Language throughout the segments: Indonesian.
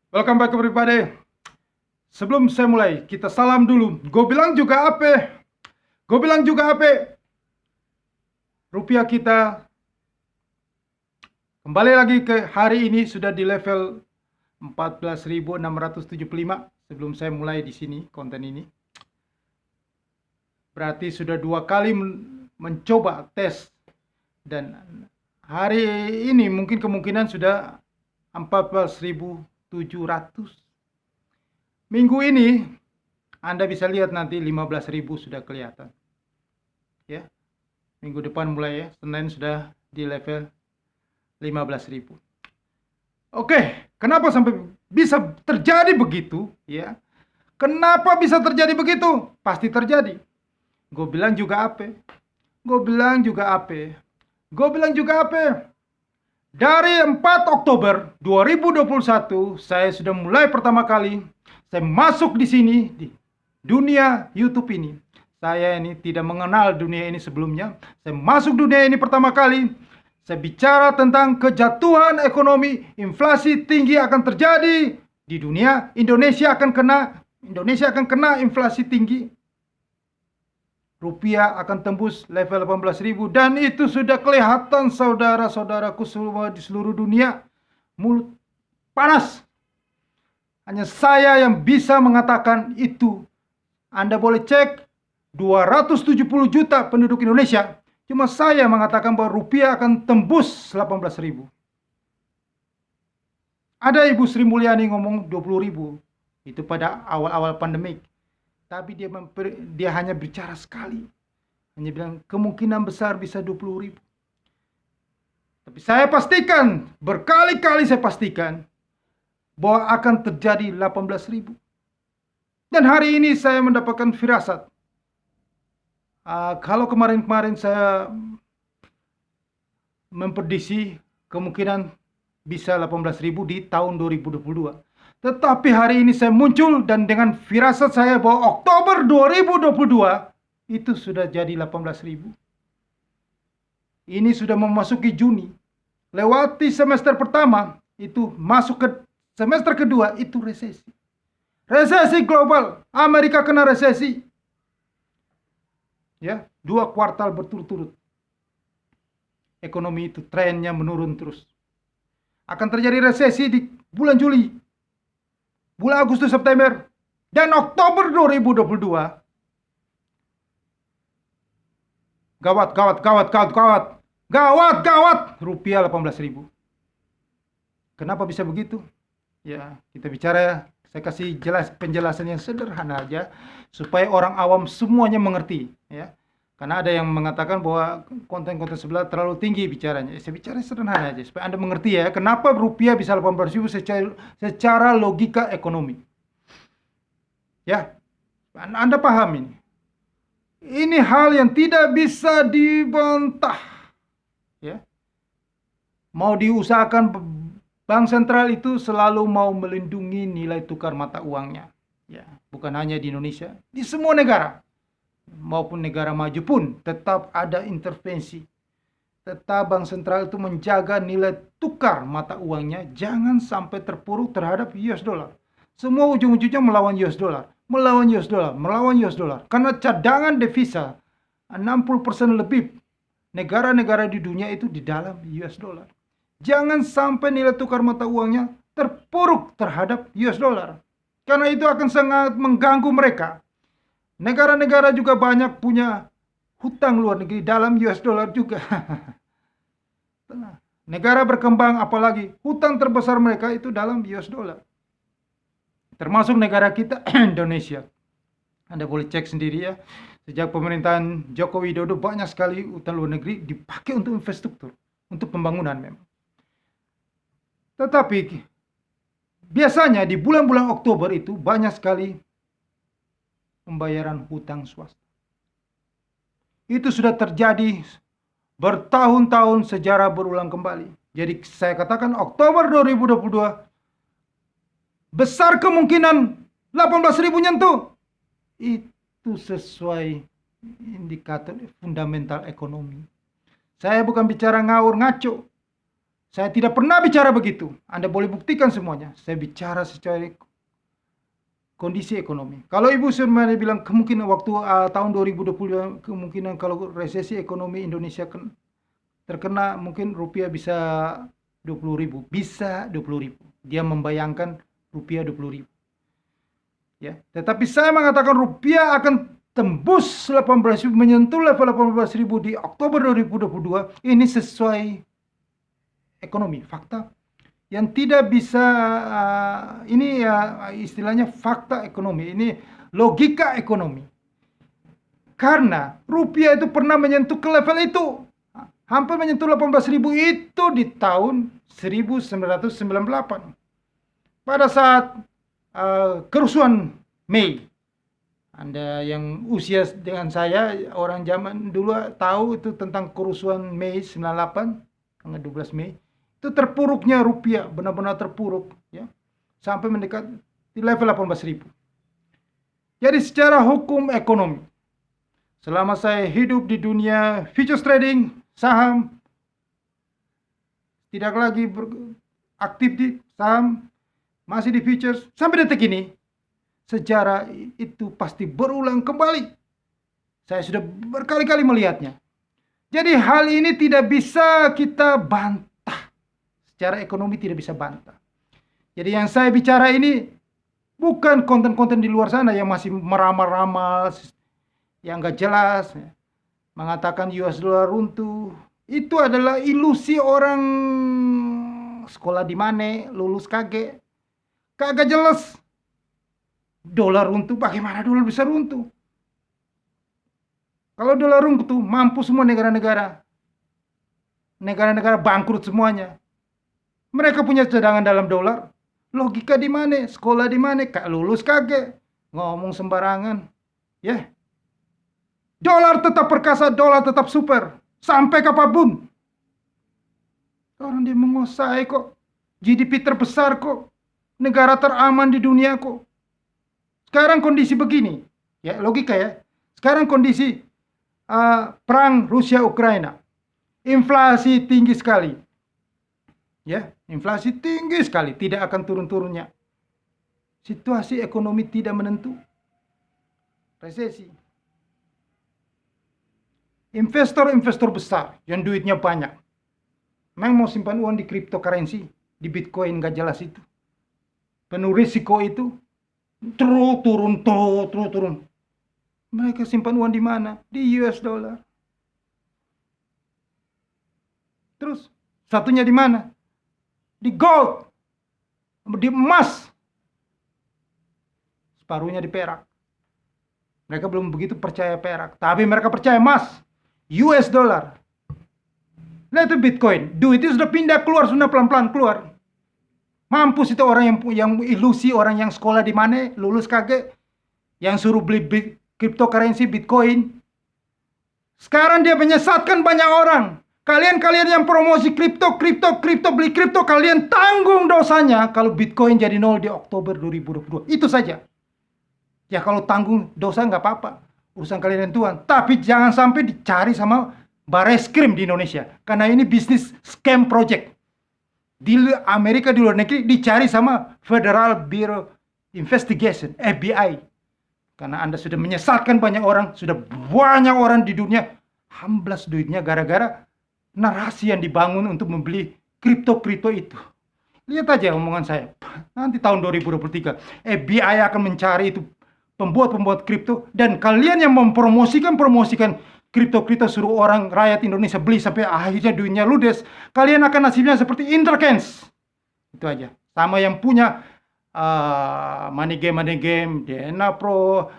Welcome back everybody. Sebelum saya mulai, kita salam dulu. Gue bilang juga apa? Gue bilang juga apa? Rupiah kita kembali lagi ke hari ini sudah di level 14.675 sebelum saya mulai di sini konten ini. Berarti sudah 2 kali mencoba tes dan hari ini mungkin kemungkinan sudah 14.700. Minggu ini Anda bisa lihat nanti 15.000 sudah kelihatan. Ya. Minggu depan mulai ya, Senin sudah di level 15.000. Oke, kenapa sampai bisa terjadi begitu ya? Kenapa bisa terjadi begitu? Pasti terjadi. Gue bilang juga apa? Gue bilang juga apa? Gue bilang juga apa? Dari 4 Oktober 2021 saya sudah mulai pertama kali saya masuk di sini di dunia YouTube ini. Saya ini tidak mengenal dunia ini sebelumnya. Saya masuk dunia ini pertama kali. Saya bicara tentang kejatuhan ekonomi, inflasi tinggi akan terjadi di dunia. Indonesia akan kena inflasi tinggi. Rupiah akan tembus level 18.000 dan itu sudah kelihatan saudara-saudaraku semua di seluruh dunia. Mulut panas. Hanya saya yang bisa mengatakan itu. Anda boleh cek 270 juta penduduk Indonesia. Cuma saya mengatakan bahwa rupiah akan tembus 18.000. Ada Ibu Sri Mulyani ngomong 20.000. Itu pada awal-awal pandemik. Tapi dia hanya bicara sekali. Hanya bilang kemungkinan besar bisa 20.000. Tapi saya pastikan, berkali-kali saya pastikan bahwa akan terjadi 18.000. Dan hari ini saya mendapatkan firasat. Kalau kemarin-kemarin saya memprediksi kemungkinan bisa 18.000 di tahun 2022. Tetapi hari ini saya muncul dan dengan firasat saya bahwa Oktober 2022 itu sudah jadi 18.000. Ini sudah memasuki Juni. Lewati semester pertama, itu masuk ke semester kedua, itu resesi. Resesi global. Amerika kena resesi. Ya, 2 kuartal berturut-turut. Ekonomi itu trennya menurun terus. Akan terjadi resesi di bulan Juli, bulan Agustus, September, dan Oktober 2022. Gawat, rupiah 18.000. Kenapa bisa begitu? Ya, kita bicara ya. Saya kasih penjelasan yang sederhana aja supaya orang awam semuanya mengerti ya. Karena ada yang mengatakan bahwa konten-konten sebelah terlalu tinggi bicaranya. Saya bicara sederhana aja supaya Anda mengerti ya kenapa rupiah bisa 18.000 secara logika ekonomi. Ya. Anda paham ini. Ini hal yang tidak bisa dibantah. Ya. Mau diusahakan Bank sentral itu selalu mau melindungi nilai tukar mata uangnya. Ya, bukan hanya di Indonesia, di semua negara. Maupun negara maju pun tetap ada intervensi. Tetap bank sentral itu menjaga nilai tukar mata uangnya jangan sampai terpuruk terhadap US dollar. Semua ujung-ujungnya melawan US dollar, melawan US dollar, melawan US dollar. Karena cadangan devisa 60% lebih negara-negara di dunia itu di dalam US dollar. Jangan sampai nilai tukar mata uangnya terpuruk terhadap US dollar. Karena itu akan sangat mengganggu mereka. Negara-negara juga banyak punya hutang luar negeri dalam US dollar juga. Negara berkembang apalagi hutang terbesar mereka itu dalam US dollar. Termasuk negara kita Indonesia. Anda boleh cek sendiri ya. Sejak pemerintahan Joko Widodo banyak sekali hutang luar negeri dipakai untuk infrastruktur, untuk pembangunan memang. Tetapi biasanya di bulan-bulan Oktober itu banyak sekali pembayaran hutang swasta. Itu sudah terjadi bertahun-tahun, sejarah berulang kembali. Jadi saya katakan Oktober 2022 besar kemungkinan 18.000 nyentuh. Itu sesuai indikator fundamental ekonomi. Saya bukan bicara ngawur ngaco. Saya tidak pernah bicara begitu. Anda boleh buktikan semuanya. Saya bicara secara kondisi ekonomi. Kalau Ibu sebenarnya bilang kemungkinan waktu tahun 2020 kemungkinan kalau resesi ekonomi Indonesia terkena mungkin rupiah bisa 20.000, bisa 20.000. Dia membayangkan rupiah 20.000. Ya, tetapi saya mengatakan rupiah akan tembus 18.000, menyentuh level 18.000 di Oktober 2022. Ini sesuai ekonomi, fakta yang tidak bisa ini ya istilahnya fakta ekonomi, ini logika ekonomi. Karena rupiah itu pernah menyentuh ke level itu, hampir menyentuh 18.000 itu di tahun 1998 pada saat kerusuhan Mei. Anda yang usia dengan saya, orang zaman dulu tahu itu tentang kerusuhan Mei 98, tanggal 12 Mei. Itu terpuruknya rupiah, benar-benar terpuruk, ya, sampai mendekat di level 18.000. Jadi secara hukum ekonomi, selama saya hidup di dunia futures trading, saham, tidak lagi aktif di saham, masih di futures, sampai detik ini, sejarah itu pasti berulang kembali. Saya sudah berkali-kali melihatnya. Jadi hal ini tidak bisa kita bantah. Secara ekonomi tidak bisa bantah. Jadi yang saya bicara ini bukan konten-konten di luar sana yang masih meramal-ramal, yang gak jelas, mengatakan US dollar runtuh. Itu adalah ilusi orang sekolah di mana, lulus kagak jelas. Dolar runtuh, bagaimana dolar bisa runtuh? Kalau dolar runtuh, mampu semua negara-negara. Negara-negara bangkrut semuanya. Mereka punya cadangan dalam dolar. Logika di mana? Sekolah di mana? Kak lulus kagak? Ngomong sembarangan. Ya. Dolar tetap perkasa, dolar tetap super. Sampai kapanpun. Orang dia menguasai kok. GDP terbesar kok. Negara teraman di dunia kok. Sekarang kondisi begini. Ya, logika ya. Sekarang kondisi perang Rusia-Ukraina. Inflasi tinggi sekali. Ya, inflasi tinggi sekali, tidak akan turun-turunnya. Situasi ekonomi tidak menentu. Resesi. Investor-investor besar yang duitnya banyak. Memang mau simpan uang di cryptocurrency, di Bitcoin gak jelas itu. Penuh risiko itu. Terus turun. Mereka simpan uang di mana? Di US dollar. Terus satunya di mana? Di gold, di emas, separuhnya di perak. Mereka belum begitu percaya perak, tapi mereka percaya emas, US dollar. Lihat itu Bitcoin, duitnya sudah pindah keluar, sudah pelan-pelan keluar. Mampus itu orang yang ilusi, orang yang sekolah di mana, lulus kagak, yang suruh beli cryptocurrency Bitcoin. Sekarang dia menyesatkan banyak orang. Kalian yang promosi kripto, beli kripto, kalian tanggung dosanya kalau Bitcoin jadi nol di Oktober 2022. Itu saja. Ya kalau tanggung dosa nggak apa-apa. Urusan kalian dan Tuhan. Tapi jangan sampai dicari sama Bareskrim di Indonesia. Karena ini bisnis scam project. Di Amerika, di luar negeri, dicari sama Federal Bureau Investigation, FBI. Karena Anda sudah menyesatkan banyak orang. Sudah banyak orang di dunia hamblas duitnya gara-gara narasi yang dibangun untuk membeli kripto itu. Lihat aja omongan saya. Nanti tahun 2023 FBI akan mencari itu pembuat kripto, dan kalian yang promosikan kripto suruh orang rakyat Indonesia beli sampai akhirnya duitnya ludes. Kalian akan nasibnya seperti Intercans. Itu aja. Sama yang punya money game, DNA Pro,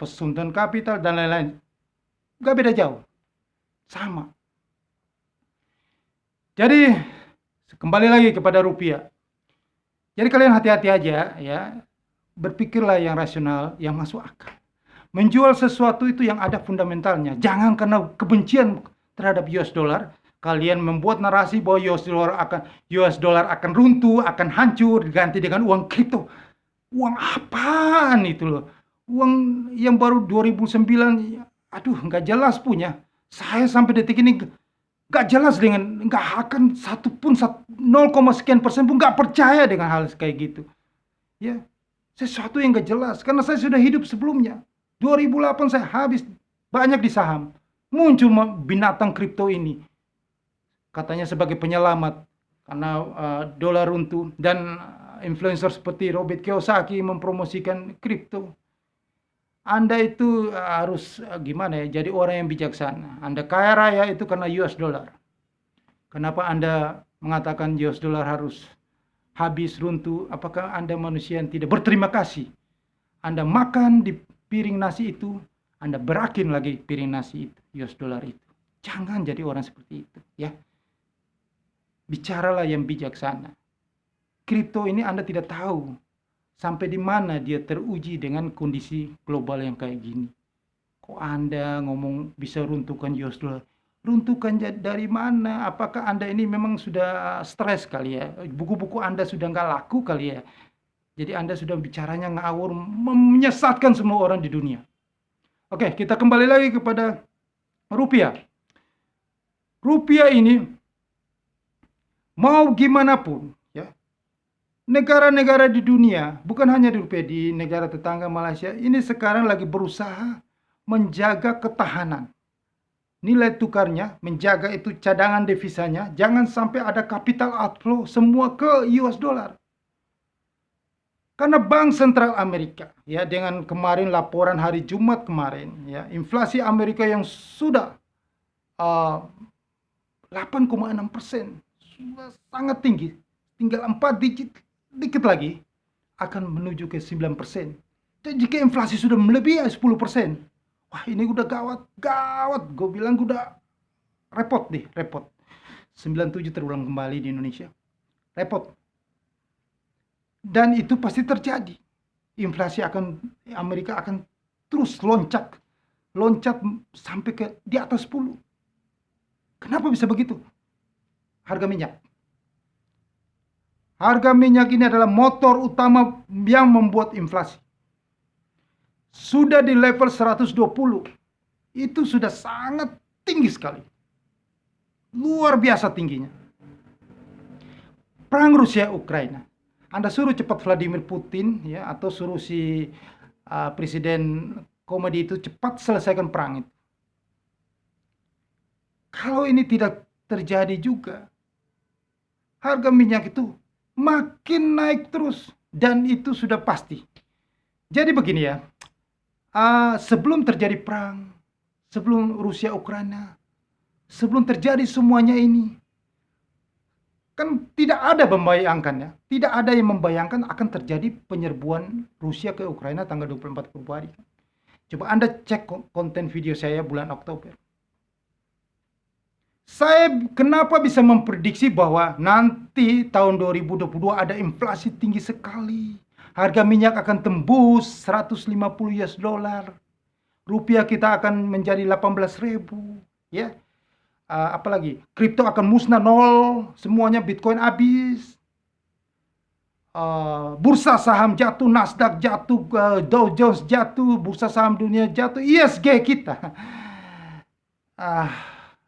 Sultan Capital dan lain-lain. Gak beda jauh. Sama. Jadi kembali lagi kepada rupiah. Jadi kalian hati-hati aja ya. Berpikirlah yang rasional, yang masuk akal. Menjual sesuatu itu yang ada fundamentalnya. Jangan karena kebencian terhadap US dollar, kalian membuat narasi bahwa US dollar akan runtuh, akan hancur, diganti dengan uang kripto. Uang apaan itu loh? Uang yang baru 2009, aduh nggak jelas punya. Saya sampai detik ini Gak jelas gak akan satu pun 0, sekian persen pun gak percaya dengan hal kayak gitu. Ya, sesuatu yang gak jelas karena saya sudah hidup sebelumnya. 2008 saya habis banyak di saham. Muncul binatang kripto ini. Katanya sebagai penyelamat karena dolar runtuh dan influencer seperti Robert Kiyosaki mempromosikan kripto. Anda itu harus gimana ya, jadi orang yang bijaksana. Anda kaya raya itu karena US dollar. Kenapa Anda mengatakan US dollar harus habis runtuh? Apakah Anda manusia yang tidak berterima kasih? Anda makan di piring nasi itu, Anda berakin lagi piring nasi itu, US dollar itu. Jangan jadi orang seperti itu, ya. Bicaralah yang bijaksana. Kripto ini Anda tidak tahu sampai di mana dia teruji dengan kondisi global yang kayak gini. Kok Anda ngomong bisa runtuhkan US dollar? Runtuhkan dari mana? Apakah Anda ini memang sudah stres kali ya? Buku-buku Anda sudah nggak laku kali ya? Jadi Anda sudah bicaranya ngawur, menyesatkan semua orang di dunia. Oke, kita kembali lagi kepada rupiah. Rupiah ini, mau gimana pun, ya, negara-negara di dunia, bukan hanya di rupiah, di negara tetangga Malaysia, ini sekarang lagi berusaha menjaga ketahanan. Nilai tukarnya, menjaga itu cadangan devisanya, jangan sampai ada capital outflow semua ke US dollar. Karena Bank Sentral Amerika, ya, dengan kemarin laporan hari Jumat kemarin, ya, inflasi Amerika yang sudah 8,6%, sudah sangat tinggi, tinggal 4 digit, dikit lagi akan menuju ke 9%. Dan jika inflasi sudah melebihi 10%, wah ini udah gawat, gue bilang udah repot. 97 terulang kembali di Indonesia, repot. Dan itu pasti terjadi. Inflasi Amerika akan terus loncat sampai ke di atas 10. Kenapa bisa begitu? Harga minyak. Harga minyak ini adalah motor utama yang membuat inflasi. Sudah di level 120. Itu sudah sangat tinggi sekali. Luar biasa tingginya. Perang Rusia Ukraina. Anda suruh cepat Vladimir Putin, ya, atau suruh si presiden komedi itu cepat selesaikan perang itu. Kalau ini tidak terjadi juga, harga minyak itu makin naik terus, dan itu sudah pasti. Jadi begini ya, sebelum terjadi perang, sebelum Rusia Ukraina, sebelum terjadi semuanya ini, kan tidak ada membayangkan, ya, tidak ada yang membayangkan akan terjadi penyerbuan Rusia ke Ukraina tanggal 24 Februari. Coba Anda cek konten video saya bulan Oktober. Saya kenapa bisa memprediksi bahwa nanti tahun 2022 ada inflasi tinggi sekali. Harga minyak akan tembus 150 US dollar. Rupiah kita akan menjadi 18.000, ya. Apalagi kripto akan musnah, nol semuanya, Bitcoin habis, bursa saham jatuh, Nasdaq jatuh, Dow Jones jatuh, bursa saham dunia jatuh, ISG kita.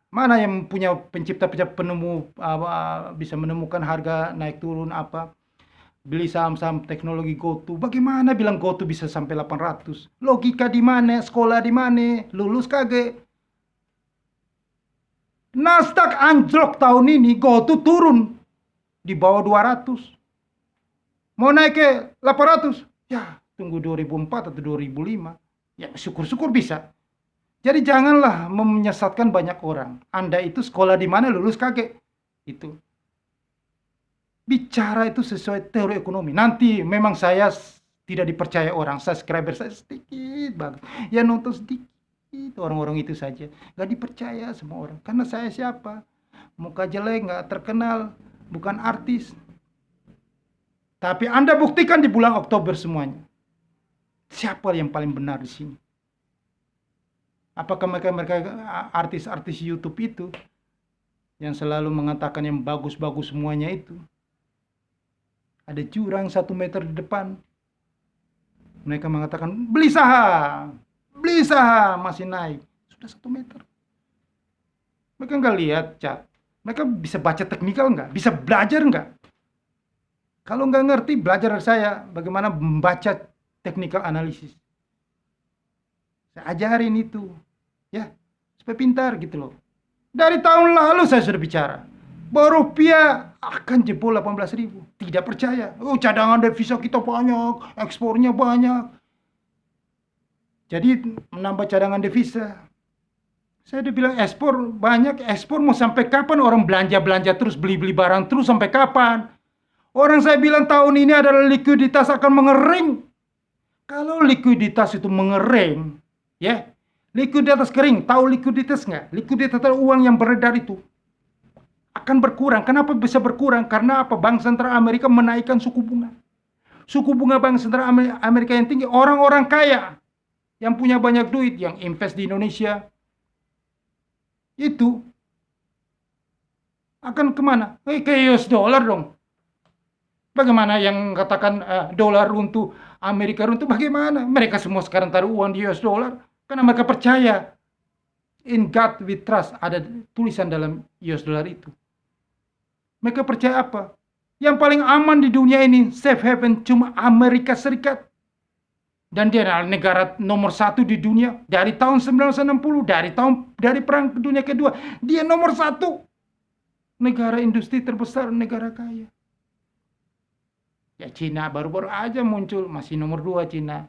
Mana yang punya pencipta penemu bisa menemukan harga naik turun apa? Beli saham-saham teknologi GoTo. Bagaimana bilang GoTo bisa sampai 800? Logika di mana? Sekolah di mana? Lulus kagak? Nasdaq anjlok tahun ini, GoTo turun di bawah 200. Mau naik ke 800? Ya, tunggu 2004 atau 2005. Ya, syukur-syukur bisa. Jadi janganlah menyesatkan banyak orang. Anda itu sekolah di mana, lulus kagak? Itu. Bicara itu sesuai teori ekonomi. Nanti memang saya tidak dipercaya orang. Subscriber saya sedikit banget. Ya nonton sedikit. Itu orang-orang itu saja, gak dipercaya semua orang. Karena saya siapa? Muka jelek, gak terkenal, bukan artis. Tapi Anda buktikan di bulan Oktober semuanya. Siapa yang paling benar di sini? Apakah mereka artis-artis YouTube itu yang selalu mengatakan yang bagus-bagus semuanya itu? Ada jurang 1 meter di depan. Mereka mengatakan beli saham masih naik, sudah 1 meter. Mereka nggak lihat chat. Mereka bisa baca teknikal nggak? Bisa belajar nggak? Kalau nggak ngerti, belajar dari saya bagaimana membaca technical analisis. Saya ajarin itu, ya, supaya pintar gitu loh. Dari tahun lalu saya sudah bicara bahwa rupiah akan jebol 18.000. Tidak percaya. Oh, cadangan devisa kita banyak, ekspornya banyak. Jadi menambah cadangan devisa. Saya udah bilang ekspor banyak, ekspor mau sampai kapan orang belanja-belanja terus, beli-beli barang terus sampai kapan? Orang saya bilang tahun ini adalah likuiditas akan mengering. Kalau likuiditas itu mengering, ya, likuiditas kering, tahu likuiditas nggak? Likuiditas uang yang beredar itu akan berkurang. Kenapa bisa berkurang? Karena apa? Bank Sentral Amerika menaikkan suku bunga. Suku bunga Bank Sentral Amerika yang tinggi, orang-orang kaya yang punya banyak duit, yang invest di Indonesia, itu akan kemana? Ke US dollar dong. Bagaimana yang katakan dolar runtuh, Amerika runtuh, bagaimana? Mereka semua sekarang taruh uang di US dollar karena mereka percaya in God we trust, ada tulisan dalam US dollar itu. Mereka percaya apa? Yang paling aman di dunia ini, safe haven, cuma Amerika Serikat. Dan dia adalah negara nomor 1 di dunia dari tahun 1960, dari Perang Dunia Kedua. Dia nomor 1. Negara industri terbesar, negara kaya. Ya Cina baru-baru aja muncul, masih nomor 2 Cina.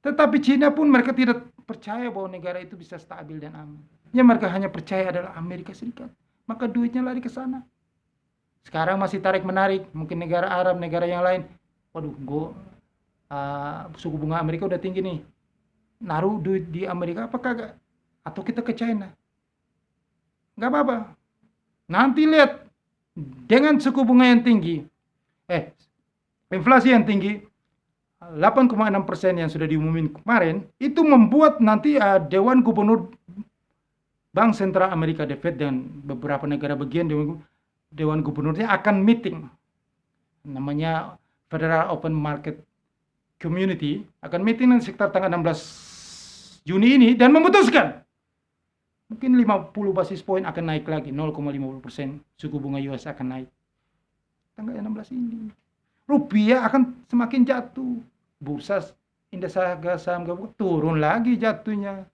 Tetapi Cina pun mereka tidak percaya bahwa negara itu bisa stabil dan aman. Yang mereka hanya percaya adalah Amerika Serikat. Maka duitnya lari ke sana. Sekarang masih tarik-menarik, mungkin negara Arab, negara yang lain. Waduh, suku bunga Amerika udah tinggi nih. Naruh duit di Amerika apa kagak? Atau kita ke China? Nggak apa-apa. Nanti lihat, dengan suku bunga yang tinggi, inflasi yang tinggi, 8,6% yang sudah diumumin kemarin, itu membuat nanti Dewan Gubernur Bank Sentral Amerika, The Fed, dan beberapa negara bagian Dewan Gubernurnya akan meeting. Namanya Federal Open Market Community, akan meeting sekitar tanggal 16 Juni ini dan memutuskan mungkin 50 basis poin akan naik lagi, 0,50% suku bunga US akan naik tanggal 16 ini. Rupiah akan semakin jatuh, bursa indeks harga saham gabungan turun lagi jatuhnya.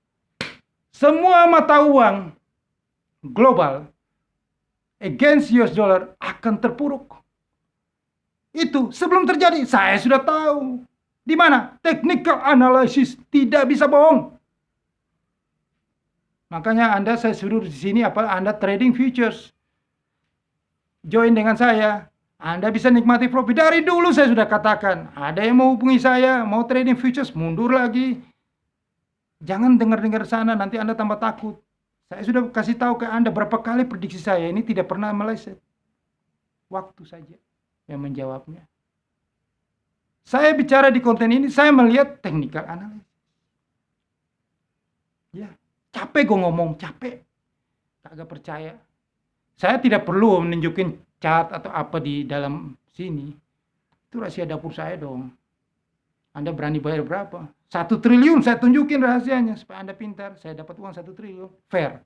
Semua mata uang global against US dollar akan terpuruk. Itu sebelum terjadi, saya sudah tahu. Di mana? Technical analysis tidak bisa bohong. Makanya saya suruh di sini Anda trading futures. Join dengan saya. Anda bisa nikmati profit. Dari dulu saya sudah katakan, ada yang mau hubungi saya, mau trading futures, mundur lagi. Jangan dengar-dengar sana, nanti Anda tambah takut. Saya sudah kasih tahu ke Anda berapa kali prediksi saya ini tidak pernah meleset. Waktu saja yang menjawabnya. Saya bicara di konten ini, saya melihat technical analysis. Ya, capek gue ngomong, capek. Kagak percaya. Saya tidak perlu menunjukin chart atau apa di dalam sini. Itu rahasia dapur saya dong. Anda berani bayar berapa? 1 triliun saya tunjukin rahasianya. Supaya Anda pintar, saya dapat uang 1 triliun. Fair.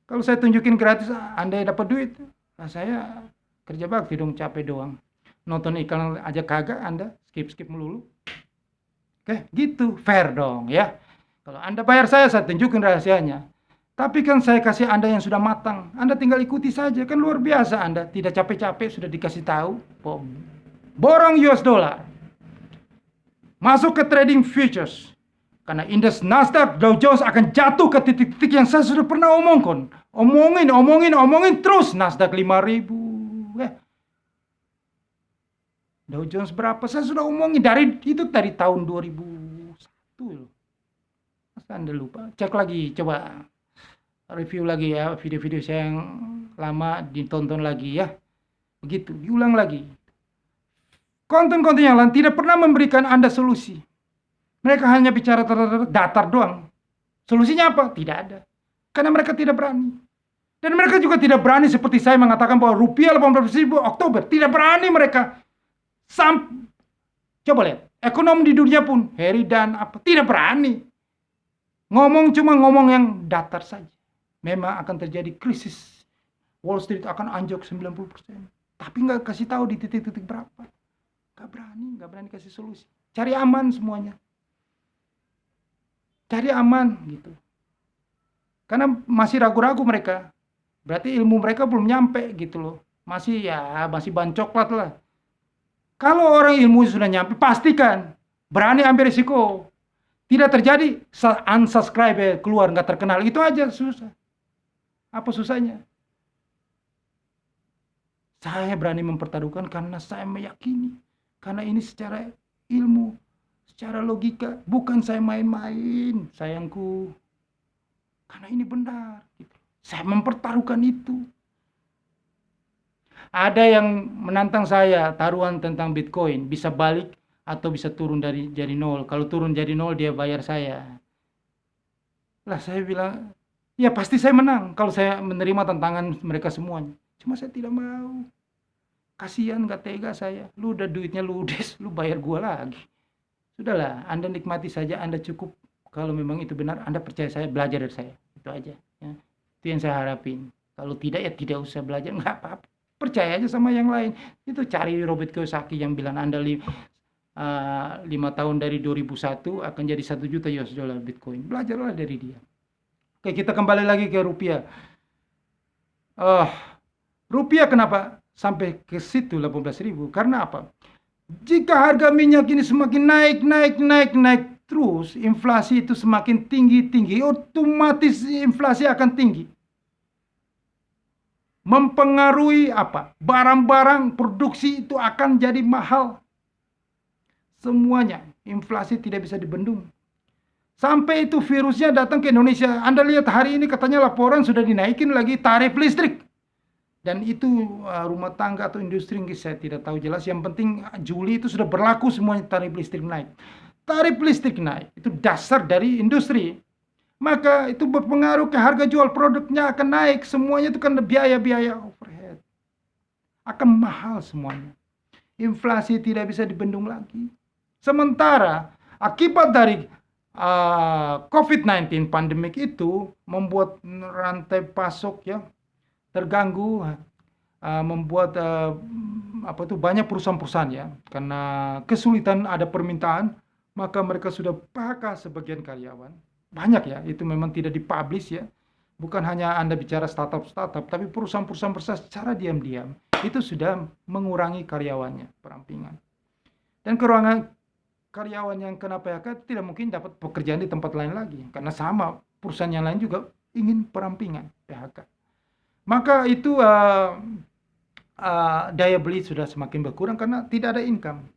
Kalau saya tunjukin gratis, Anda dapat duit. Nah, saya kerja bakti dong, capek doang. Nonton iklan aja kagak, Anda skip melulu. Oke, gitu, fair dong ya. Kalau Anda bayar saya tunjukin rahasianya. Tapi kan saya kasih Anda yang sudah matang. Anda tinggal ikuti saja, kan luar biasa Anda. Tidak capek-capek sudah dikasih tahu. Borong US dollar. Masuk ke trading futures. Karena indeks Nasdaq, Dow Jones akan jatuh ke titik-titik yang saya sudah pernah omongkan. Omongin terus. Nasdaq 5.000. Dow Jones berapa? Saya sudah omongin dari tahun 2001 loh. Masa Anda lupa? Cek lagi, coba review lagi ya video-video saya yang lama, ditonton lagi ya. Begitu, diulang lagi. Konten-konten yang lain tidak pernah memberikan Anda solusi. Mereka hanya bicara datar doang. Solusinya apa? Tidak ada. Karena mereka tidak berani. Dan mereka juga tidak berani seperti saya mengatakan bahwa rupiah 18.000 Oktober. Tidak berani mereka. Coba lihat, ekonom di dunia pun, Harry dan tidak berani. Cuma ngomong yang datar saja. memang akan terjadi krisis. Wall Street akan anjlok 90%. Tapi nggak kasih tahu di titik-titik berapa. Nggak berani kasih solusi. Cari aman semuanya. Cari aman gitu. Karena masih ragu-ragu mereka. Berarti ilmu mereka belum nyampe gitu loh. Masih ban coklat lah. Kalau orang ilmu sudah nyampe, pastikan berani ambil risiko. Tidak terjadi unsubscribe keluar nggak terkenal, itu aja susah. Apa susahnya? Saya berani mempertaruhkan karena saya meyakini. Karena ini secara ilmu, secara logika, bukan saya main-main, sayangku. Karena ini benar. Gitu. Saya mempertaruhkan itu. Ada yang menantang saya taruhan tentang Bitcoin, bisa balik atau bisa turun jadi nol. Kalau turun jadi nol, dia bayar saya. Lah saya bilang, ya pasti saya menang kalau saya menerima tantangan mereka semuanya. Cuma saya tidak mau. Kasihan, gak tega saya. Lu udah duitnya ludes, lu bayar gua lagi. Sudahlah, Anda nikmati saja, Anda cukup. Kalau memang itu benar, Anda percaya saya, belajar dari saya. Itu aja. Ya. Itu yang saya harapin. Kalau tidak, ya tidak usah belajar, nggak apa-apa. Percaya aja sama yang lain. Itu cari Robert Kiyosaki yang bilang Anda 5 tahun dari 2001 akan jadi 1 juta US dollar Bitcoin. Belajarlah dari dia. Oke, kita kembali lagi ke rupiah. Rupiah kenapa sampai ke situ 18.000? Karena apa? Jika harga minyak ini semakin naik terus, inflasi itu semakin tinggi, otomatis inflasi akan tinggi. Mempengaruhi apa? Barang-barang produksi itu akan jadi mahal. Semuanya, inflasi tidak bisa dibendung. Sampai itu virusnya datang ke Indonesia. Anda lihat hari ini katanya laporan sudah dinaikin lagi tarif listrik. Dan itu rumah tangga atau industri, saya tidak tahu jelas. Yang penting Juli itu sudah berlaku semuanya tarif listrik naik. Tarif listrik naik, itu dasar dari industri. Maka itu berpengaruh ke harga jual produknya akan naik. Semuanya itu kan biaya-biaya overhead. Akan mahal semuanya. Inflasi tidak bisa dibendung lagi. Sementara akibat dari COVID-19 pandemik itu membuat rantai pasok ya terganggu, membuat banyak perusahaan-perusahaan ya karena kesulitan ada permintaan, maka mereka sudah PHK sebagian karyawan. Banyak ya, itu memang tidak dipublish ya. Bukan hanya Anda bicara startup, tapi perusahaan-perusahaan besar secara diam-diam itu sudah mengurangi karyawannya, perampingan. Dan kekurangan karyawan yang kena PHK tidak mungkin dapat pekerjaan di tempat lain lagi. Karena sama, perusahaan yang lain juga ingin perampingan, PHK. Maka itu daya beli sudah semakin berkurang karena tidak ada income.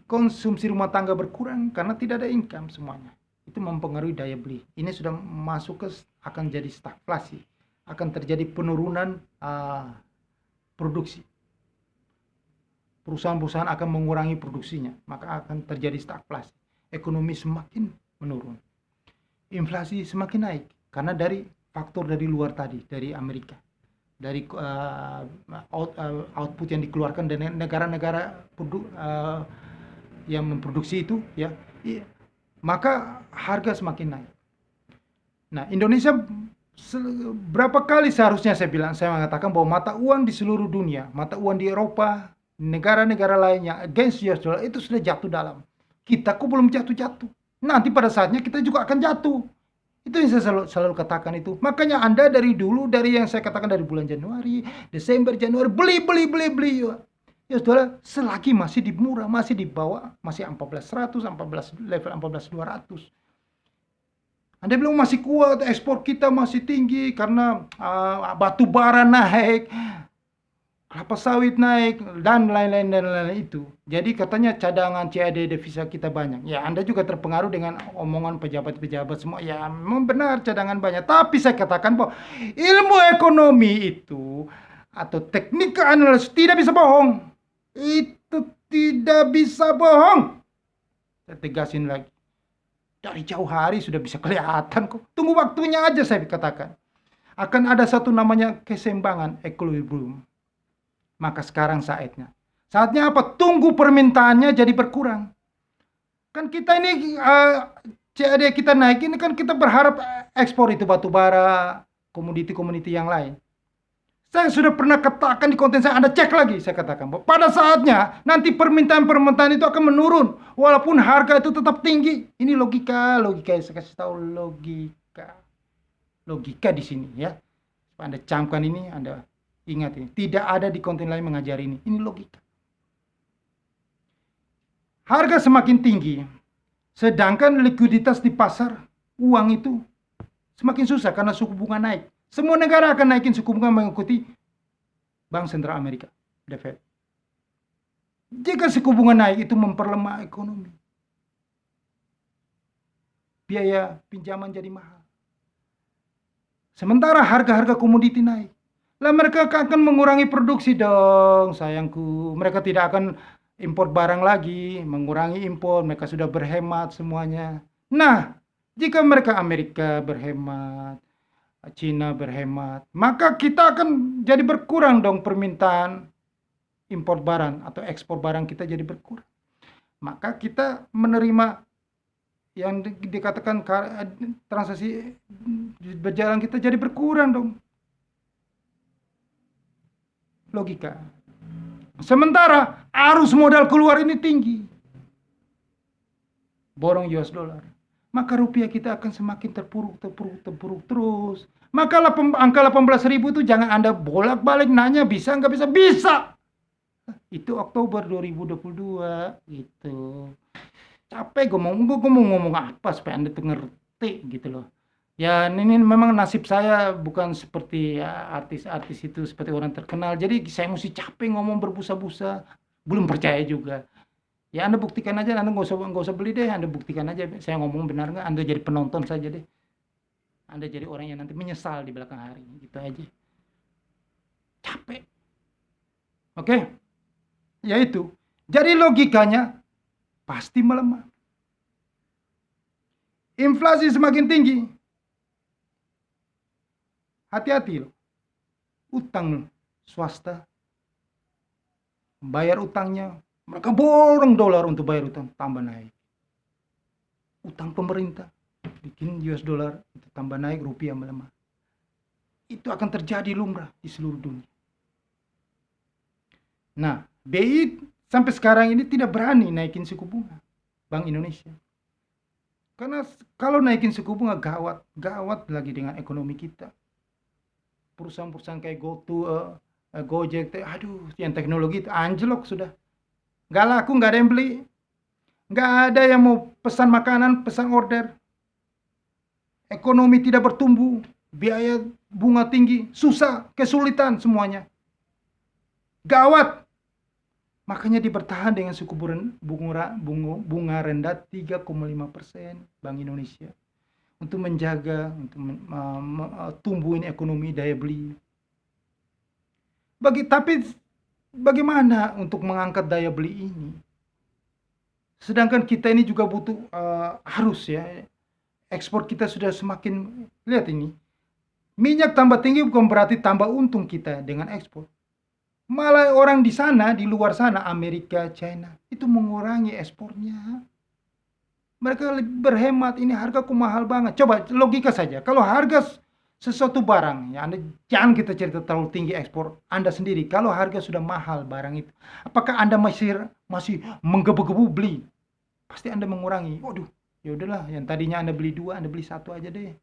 Konsumsi rumah tangga berkurang karena tidak ada income semuanya. Itu mempengaruhi daya beli. Ini sudah masuk ke akan jadi stagflasi. Akan terjadi penurunan produksi. Perusahaan-perusahaan akan mengurangi produksinya, maka akan terjadi stagflasi. Ekonomi semakin menurun. Inflasi semakin naik karena dari faktor dari luar tadi, dari Amerika. Dari output yang dikeluarkan dari negara-negara yang memproduksi itu ya. Maka harga semakin naik. Nah, Indonesia berapa kali seharusnya saya mengatakan bahwa mata uang di seluruh dunia, mata uang di Eropa, negara-negara lainnya against US dollar itu sudah jatuh dalam. Kita kok belum jatuh-jatuh. Nanti pada saatnya kita juga akan jatuh. Itu yang saya selalu katakan itu. Makanya Anda dari dulu, dari yang saya katakan dari bulan Januari, Desember, Januari, beli. US dollar selagi masih di murah, masih di bawah, masih 14.100, level 14.200. Anda bilang masih kuat, ekspor kita masih tinggi karena batu bara naik, kelapa sawit naik, dan lain-lain itu. Jadi katanya cadangan CAD devisa kita banyak. Ya, Anda juga terpengaruh dengan omongan pejabat-pejabat semua. Ya, memang benar cadangan banyak. Tapi saya katakan bahwa ilmu ekonomi itu atau teknik analisis tidak bisa bohong. Itu tidak bisa bohong. Saya tegasin lagi. Dari jauh hari sudah bisa kelihatan kok. Tunggu waktunya aja saya katakan. Akan ada satu namanya keseimbangan, equilibrium. Maka sekarang saatnya. Saatnya apa? Tunggu permintaannya jadi berkurang. Kan kita ini CAD kita naik ini kan kita berharap ekspor itu batu bara, komoditi-komoditi yang lain. Saya sudah pernah katakan di konten saya, Anda cek lagi, saya katakan bahwa pada saatnya nanti permintaan-permintaan itu akan menurun walaupun harga itu tetap tinggi. Ini logika saya kasih tahu logika di sini ya. Anda camkan ini, Anda ingat ini. Tidak ada di konten lain mengajari ini. Ini logika. Harga semakin tinggi, sedangkan likuiditas di pasar uang itu semakin susah karena suku bunga naik. Semua negara akan naikin suku bunga mengikuti Bank Sentral Amerika, The Fed. Jika suku bunga naik itu memperlemah ekonomi. Biaya pinjaman jadi mahal. Sementara harga-harga komoditi naik. Lah mereka akan mengurangi produksi dong, sayangku. Mereka tidak akan impor barang lagi, mengurangi impor. Mereka sudah berhemat semuanya. Nah, jika mereka Amerika berhemat, Cina berhemat, maka kita akan jadi berkurang dong permintaan impor barang atau ekspor barang kita jadi berkurang. Maka kita menerima yang dikatakan transaksi berjalan kita jadi berkurang dong. Logika. Sementara arus modal keluar ini tinggi. Borong US dollar. Maka rupiah kita akan semakin terpuruk terus. Maka angka 18.000 itu jangan Anda bolak-balik nanya bisa nggak bisa. Bisa. Itu Oktober 2022 gitu. Capek gue mau ngomong apa supaya Anda tuh ngerti gitu loh. Ya ini memang nasib saya bukan seperti ya, artis-artis itu seperti orang terkenal. Jadi saya mesti capek ngomong berbusa-busa. Belum percaya juga. Ya Anda buktikan aja, Anda nggak usah beli deh, Anda buktikan aja saya ngomong benar nggak, Anda jadi penonton saja deh. Anda jadi orang yang nanti menyesal di belakang hari, gitu aja. Capek. Oke? Ya itu. Jadi logikanya pasti melemah. Inflasi semakin tinggi. Hati-hati loh. Utang swasta. Bayar utangnya. Mereka borong dolar untuk bayar utang, tambah naik. Utang pemerintah, bikin US dollar, itu tambah naik, rupiah melemah. Itu akan terjadi lumrah di seluruh dunia. Nah, BI sampai sekarang ini tidak berani naikin suku bunga, Bank Indonesia. Karena kalau naikin suku bunga gawat lagi dengan ekonomi kita. Perusahaan-perusahaan kayak Gojek, aduh, yang teknologi itu anjlok sudah. Nggak laku, nggak ada yang beli. Nggak ada yang mau pesan makanan, pesan order. Ekonomi tidak bertumbuh. Biaya bunga tinggi. Susah, kesulitan semuanya. Gawat. Makanya dipertahan dengan suku bunga rendah 3,5% Bank Indonesia. Untuk menjaga, untuk tumbuhin ekonomi, daya beli. Tapi bagaimana untuk mengangkat daya beli ini? Sedangkan kita ini juga butuh harus ya. Ekspor kita sudah semakin, lihat ini. Minyak tambah tinggi bukan berarti tambah untung kita dengan ekspor. Malah orang di sana, di luar sana, Amerika, China, itu mengurangi ekspornya. Mereka berhemat, ini hargaku mahal banget. Coba logika saja, kalau harga sesuatu barang, ya Anda jangan kita cerita terlalu tinggi ekspor. Anda sendiri, kalau harga sudah mahal barang itu, apakah Anda masih menggebu-gebu beli? Pasti Anda mengurangi. Waduh, ya udahlah, yang tadinya Anda beli 2, Anda beli 1 aja deh.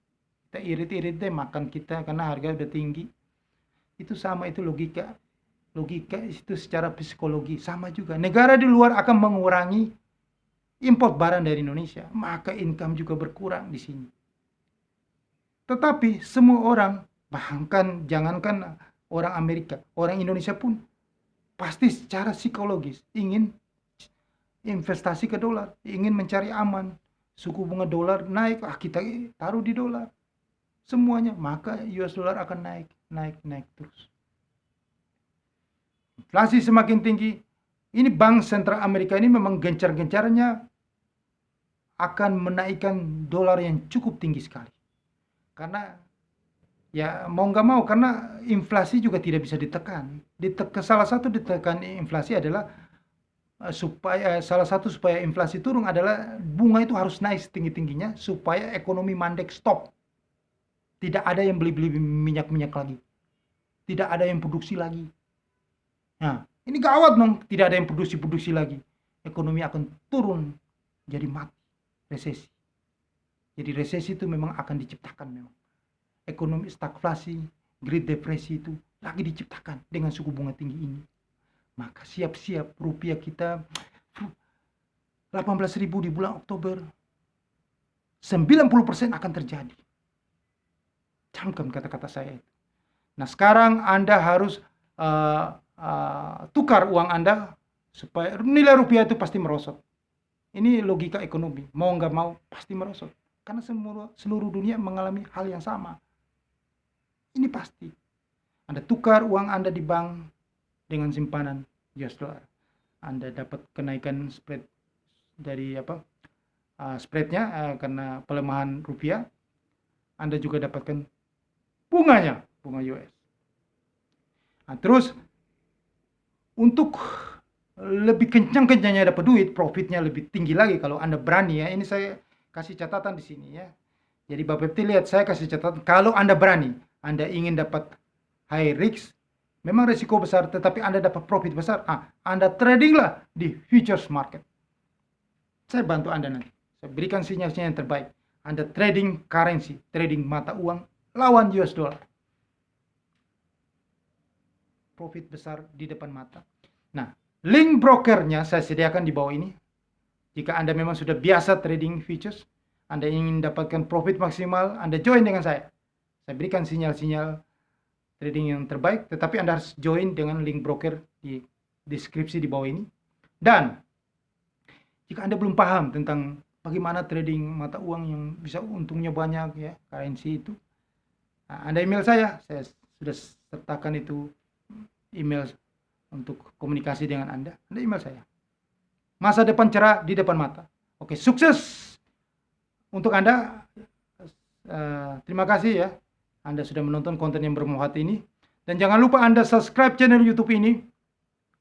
Kita irit-irit deh makan kita karena harga udah tinggi. Itu sama, itu logika. Logika itu secara psikologi sama juga. Negara di luar akan mengurangi import barang dari Indonesia, maka income juga berkurang di sini. Tetapi semua orang, bahkan jangankan orang Amerika, orang Indonesia pun pasti secara psikologis ingin investasi ke dolar, ingin mencari aman. Suku bunga dolar naik, kita taruh di dolar. Semuanya, maka US dollar akan naik terus. Inflasi semakin tinggi. Ini Bank Sentral Amerika ini memang gencar-gencarnya akan menaikkan dolar yang cukup tinggi sekali. Karena ya mau nggak mau, karena inflasi juga tidak bisa ditekan. Salah satu ditekan inflasi adalah supaya inflasi turun adalah bunga itu harus naik setinggi-tingginya supaya ekonomi mandek stop. Tidak ada yang beli-beli minyak-minyak lagi. Tidak ada yang produksi lagi. Nah, ini gawat dong. Tidak ada yang produksi lagi. Ekonomi akan turun, jadi mati, resesi. Jadi resesi itu memang akan diciptakan memang. Ekonomi stagflasi, Great Depresi itu lagi diciptakan dengan suku bunga tinggi ini. Maka siap-siap rupiah kita 18.000 di bulan Oktober. 90% akan terjadi. Camkan kata-kata saya itu. Nah, sekarang Anda harus tukar uang Anda supaya nilai rupiah itu pasti merosot. Ini logika ekonomi. Mau nggak mau pasti merosot. Karena seluruh dunia mengalami hal yang sama. Ini pasti. Anda tukar uang Anda di bank dengan simpanan US dollar. Anda dapat kenaikan spread dari spreadnya karena pelemahan rupiah. Anda juga dapatkan bunganya, bunga US. Nah, terus untuk lebih kencang-kencangnya dapat duit, profitnya lebih tinggi lagi kalau Anda berani ya. Ini saya kasih catatan di sini ya. Jadi Bapak Pepti lihat, saya kasih catatan, kalau Anda berani, Anda ingin dapat high risk, memang risiko besar, tetapi Anda dapat profit besar, Anda tradinglah di futures market. Saya bantu Anda nanti. Saya berikan sinyal-sinyal yang terbaik. Anda trading currency, trading mata uang lawan US dollar. Profit besar di depan mata. Nah, link brokernya saya sediakan di bawah ini. Jika Anda memang sudah biasa trading futures, Anda ingin dapatkan profit maksimal, Anda join dengan saya. Saya berikan sinyal-sinyal trading yang terbaik, tetapi Anda harus join dengan link broker di deskripsi di bawah ini. Dan jika Anda belum paham tentang bagaimana trading mata uang yang bisa untungnya banyak ya, currency itu, Anda email saya sudah sertakan itu email untuk komunikasi dengan Anda email saya. Masa depan cerah di depan mata. Oke, sukses untuk Anda. Terima kasih ya, Anda sudah menonton konten yang bermanfaat ini. Dan jangan lupa Anda subscribe channel YouTube ini.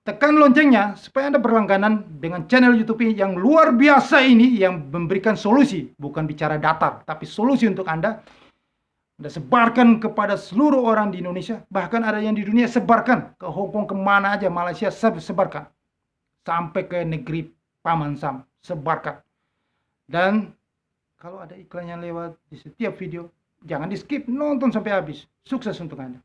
Tekan loncengnya supaya Anda berlangganan dengan channel YouTube ini yang luar biasa ini, yang memberikan solusi, bukan bicara datar, tapi solusi untuk Anda. Anda sebarkan kepada seluruh orang di Indonesia, bahkan ada yang di dunia, sebarkan ke Hong Kong, kemana aja, Malaysia, sebarkan. Sampai ke negeri Paman Sam, sebarkan. Dan kalau ada iklan yang lewat di setiap video, jangan di skip, nonton sampai habis. Sukses untuk Anda.